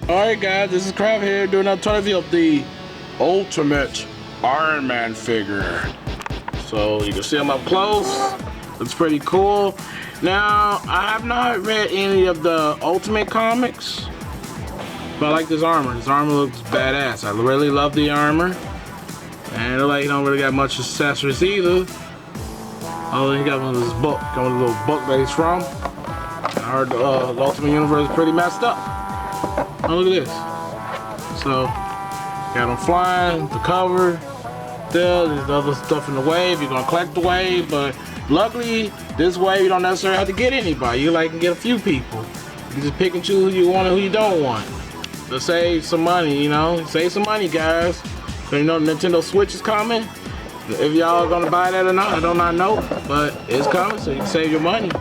Alright guys, this is Crab here doing another review of the Ultimate Ironman figure. So you can see him up close. Looks pretty cool. Now, I have not read any of the Ultimate comics, but I like this armor. This armor looks badass. I really love the armor. And it looks like he don't really got much accessories either. Oh, he got one of his book, got one of the little book that he's from. I heard the Ultimate Universe is pretty messed up. Oh, look at this. So, got him flying, the cover. There's other stuff in the wave. You're gonna collect the wave, but luckily, this wave you don't necessarily have to get anybody. You can get a few people. You can just pick and choose who you want and who you don't want. To save some money, you know. Save some money, guys. So, you know, Nintendo Switch is coming. If y'all are gonna buy that or not, I do not know, but it's coming, so you can save your money.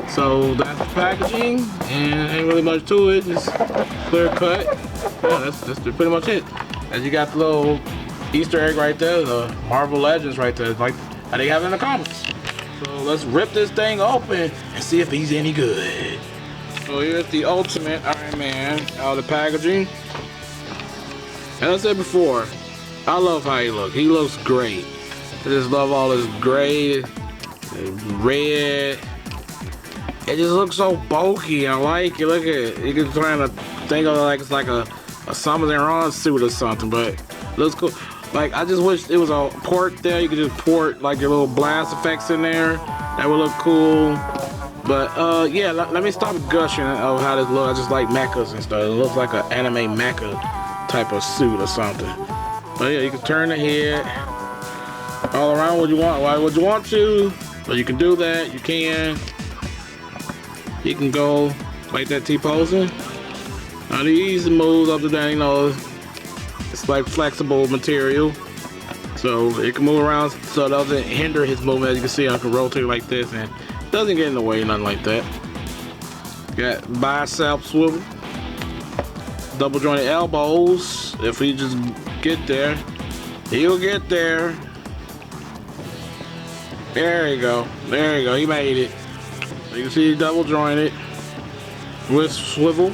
So that's the packaging, and ain't really much to it. Just clear cut. Yeah, that's pretty much it. And you got the little Easter egg right there, the Marvel Legends right there, like how they have it in the comics. So let's rip this thing open and see if he's any good. So here's the Ultimate Iron Man out of the packaging. As I said before, I love how he looks. He looks great. I just love all this gray, red. It just looks so bulky. I like it. Look at it. You can try to think of it like it's like a Something Wrong suit or something, but it looks cool. Like, I just wish it was a port there. You could just port like your little blast effects in there. That would look cool. But yeah, let me stop gushing of how this looks. I just like mechas and stuff. It looks like an anime mecha type of suit or something. But yeah, you can turn the head all around what you want. Why would you want to? But you can do that. You can. You can go like that T-posing. Now the easy moves up to down, you know, it's like flexible material. So it can move around so it doesn't hinder his movement. As you can see, I can rotate like this and it doesn't get in the way, nothing like that. Got bicep swivel. Double jointed elbows. If we just get there, he'll get there. There you go. There you go. He made it. You can see double jointed with swivel.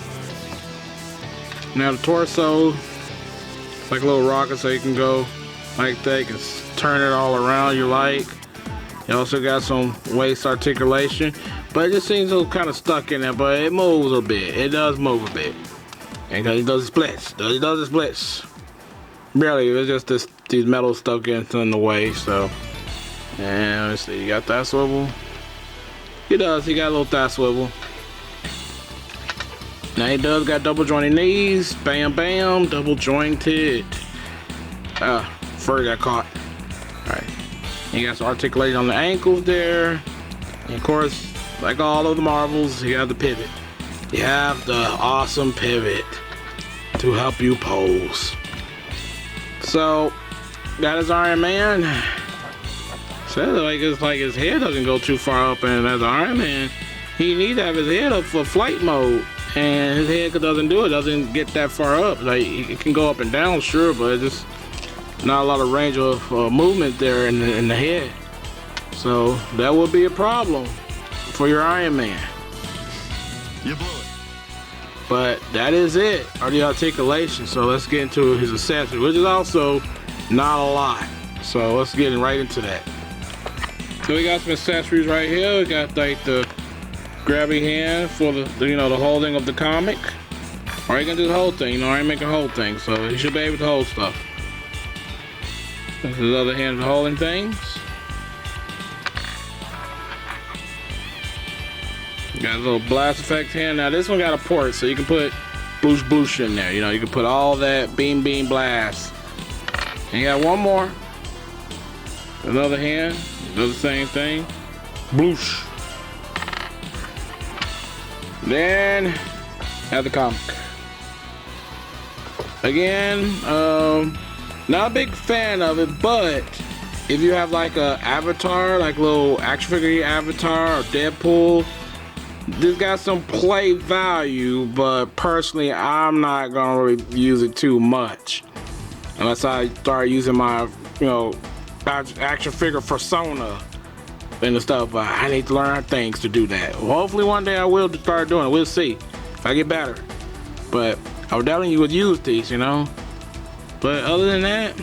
Now the torso, it's like a little rocket, so you can go like that. You can turn it all around you like. You also got some waist articulation, but it just seems a little kind of stuck in there. But it moves a bit. It does move a bit, and it does splits. It does the splits. Barely. It's just these metal stuff getting in the way. So, and let's see. You got that swivel. He does. He got a little thigh swivel. Now he does got double jointed knees. Bam, bam. Double jointed. Fur got caught. Alright. He got some articulation on the ankles there. And of course, like all of the Marvels, you have the pivot. You have the awesome pivot to help you pose. So, that is Iron Man. So it's like his head doesn't go too far up, and as Iron Man, he needs to have his head up for flight mode, and his head doesn't do it, doesn't get that far up. Like, it can go up and down, sure, but it's just not a lot of range of movement there in the head. So that would be a problem for your Iron Man. You blew it. But that is it, or the articulation. So let's get into his accessory, which is also not a lot. So let's get right into that. So we got some accessories right here. We got like the grabby hand for the you know, the holding of the comic. Or you can do the whole thing, you know, I ain't making a whole thing, so you should be able to hold stuff. This is the other hand for holding things. Got a little blast effect hand. Now this one got a port, so you can put boosh boosh in there. You know, you can put all that beam blast. And you got one more. Another hand, does the same thing. Bloosh. Then have the comic. Again, not a big fan of it, but if you have like a avatar, like a little action figure avatar or Deadpool, this got some play value, but personally I'm not gonna really use it too much unless I start using my, you know, action figure persona and the stuff. I need to learn things to do that. Well, hopefully one day I will start doing it. We'll see if I get better. But I would definitely would use these, you know. But other than that,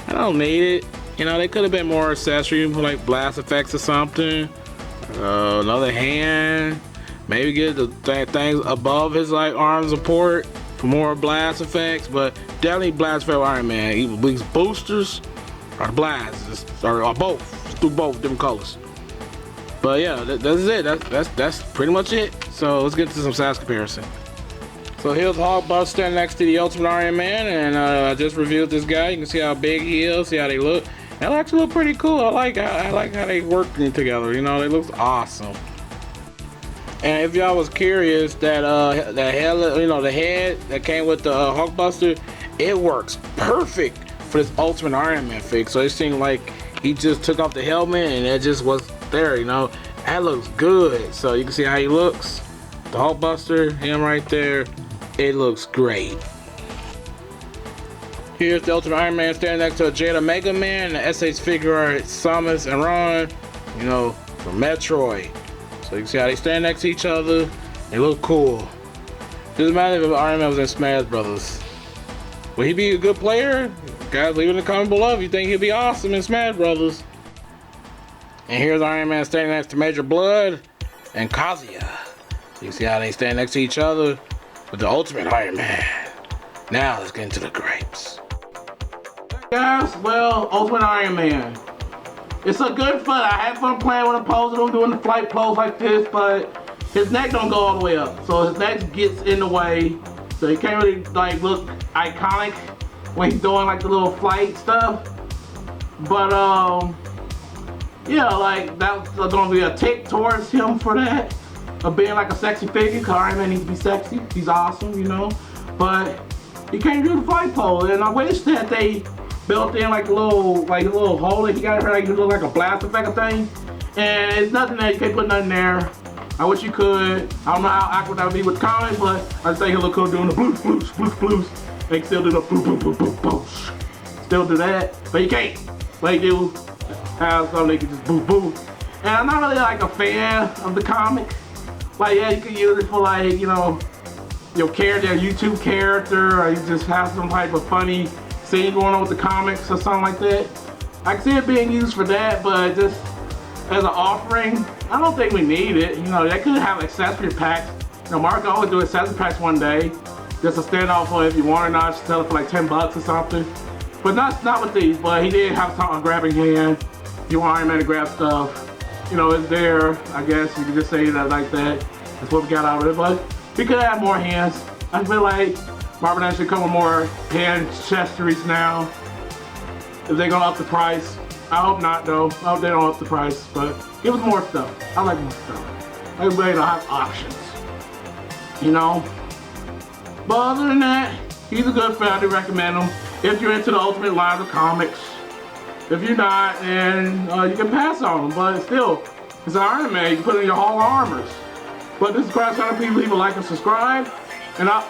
I don't need it. You know, they could have been more accessory, like blast effects or something. Another hand. Maybe get the things above his like arm support for more blast effects. But definitely blast effect Iron Man. Either these boosters or the blasts, or both. Just do both different colors. But yeah, that's it. That's pretty much it. So let's get to some size comparison. So here's Hulkbuster standing next to the Ultimate Iron Man, and I just reviewed this guy. You can see how big he is, see how they look. They actually look pretty cool. I like how they work together. You know, they look awesome. And if y'all was curious, that the head that came with the Hulkbuster, it works perfect for this Ultimate Iron Man figure. So it seemed like he just took off the helmet and it just was there. You know, that looks good. So you can see how he looks. The Hulkbuster, him right there. It looks great. Here's the Ultimate Iron Man standing next to a Jada Mega Man, the SH figure art Samus and Ron, you know, from Metroid. So you can see how they stand next to each other. They look cool. Doesn't matter if Iron Man was in Smash Brothers. Will he be a good player? Guys, leave in the comment below if you think he'll be awesome in Smash Brothers. And here's Iron Man standing next to Major Blood and Kazuya. So you see how they stand next to each other with the Ultimate Iron Man. Now let's get into the grapes. Guys, well, Ultimate Iron Man. It's a good foot. I had fun playing with him, posing him, doing the flight pose like this, but his neck don't go all the way up. So his neck gets in the way. So he can't really like look iconic when he's doing like the little flight stuff. But yeah, like that's gonna be a tick towards him for that. Of being like a sexy figure, because Iron Man needs to be sexy. He's awesome, you know. But he can't do the flight pose, and I wish that they built in like a little hole that he got in here, like look like a blast effect thing. And it's nothing that you can't put nothing there. I wish you could. I don't know how awkward that would be with comics, but I think he'll look cool doing the bloop bloop bloop bloop. They can still do the bloop bloop bloop bloop bloop. Still do that, but you can't. They do have something they can just boop boop. And I'm not really like a fan of the comic. Like, yeah, you can use it for like, you know, your character, your YouTube character, or you just have some type of funny scene going on with the comics or something like that. I can see it being used for that, but just as an offering, I don't think we need it. You know, they could have accessory packs. You know, Mark always do accessory packs one day, just a standoff for if you want or not, just sell it for like 10 bucks or something. But not with these, but he did have something on grabbing hand. If you want Iron Man to grab stuff, you know, it's there. I guess you could just say that like that. That's what we got out of it. But we could add more hands. I feel like Marvel should come with more hand accessories now. If they're gonna up the price, I hope not though. I hope they don't up the price. But give us more stuff. I like more stuff. Everybody to have options. You know. But other than that, he's a good fan. I do recommend him if you're into the Ultimate lines of comics. If you're not, then you can pass on them, but still, it's an Iron Man, you can put it in your whole armors. But this is Crash Hunter, people, leave a like and subscribe. And I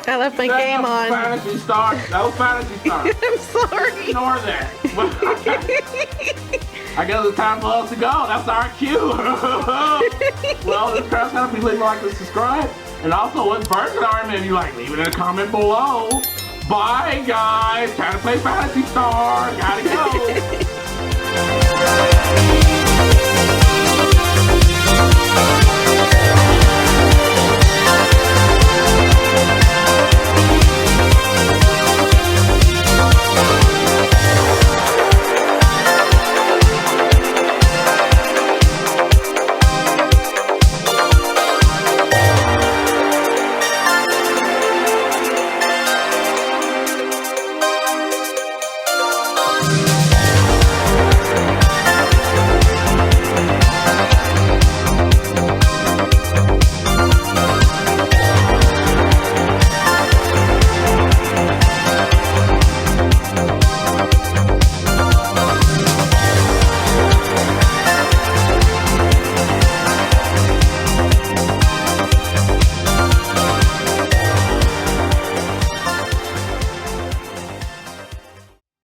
left my game on. Fantasy Star. That was Fantasy Star. I'm sorry. Ignore that. I guess it's time for us to go. That's our cue. Well, this is Crash Hunter, people, leave a like and subscribe. And also, what version of Iron Man you like? Leave it in a comment below. Bye, guys. Time to play Fantasy Star. Gotta go.